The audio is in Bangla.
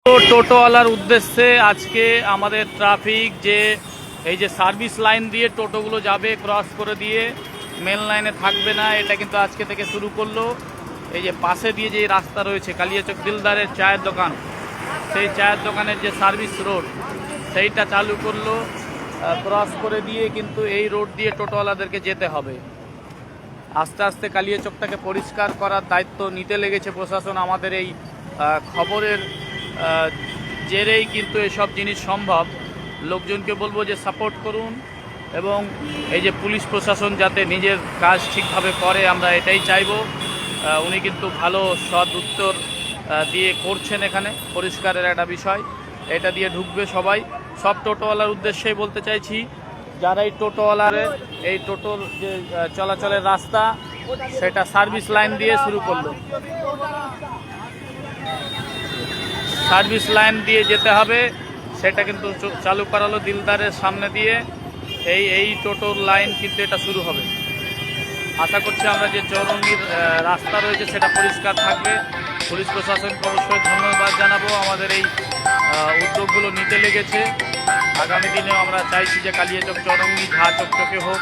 টোটোওয়ালার উদ্দেশ্যে আজকে আমাদের ট্রাফিক যে এই যে সার্ভিস লাইন দিয়ে টোটোগুলো যাবে ক্রস করে দিয়ে মেন লাইনে থাকবে না, এটা কিন্তু আজকে থেকে শুরু করলো। এই যে পাশে দিয়ে যে রাস্তা রয়েছে কালিয়াচক দিলদারের চায়ের দোকান, সেই চায়ের দোকানের যে সার্ভিস রোড সেইটা চালু করলো। ক্রস করে দিয়ে কিন্তু এই রোড দিয়ে টোটোওয়ালাদেরকে যেতে হবে। আস্তে আস্তে কালিয়াচকটাকে পরিষ্কার করার দায়িত্ব নিতে লেগেছে প্রশাসন। আমাদের এই খবরের জেরেই কিন্তু এসব জিনিস সম্ভব। লোকজনকে বলবো যে সাপোর্ট করুন এবং এই যে পুলিশ প্রশাসন যাতে নিজের কাজ ঠিকভাবে করে, আমরা এটাই চাইব। উনি কিন্তু ভালো সৎ উত্তর দিয়ে করছেন। এখানে পরিষ্কারের একটা বিষয়, এটা দিয়ে ঢুকবে সবাই। সব টোটোওয়ালার উদ্দেশ্যেই বলতে চাইছি, যারা এই টোটোওয়ালার এই টোটোর যে চলাচলের রাস্তা সেটা সার্ভিস লাইন দিয়ে শুরু করলো, সার্ভিস লাইন দিয়ে যেতে হবে, সেটা কিন্তু চালু করালো দিলদারের সামনে দিয়ে। এই টোটোর লাইন কিন্তু এটা শুরু হবে। আশা করছি আমরা যে চৌরঙ্গির রাস্তা রয়েছে সেটা পরিষ্কার থাকবে। পুলিশ প্রশাসনকে অবশ্যই ধন্যবাদ জানাবো, আমাদের এই উদ্যোগগুলো নিতে লেগেছে। আগামী দিনেও আমরা চাইছি যে কালিয়াচক চৌরঙ্গি ঝা চকচকে হোক,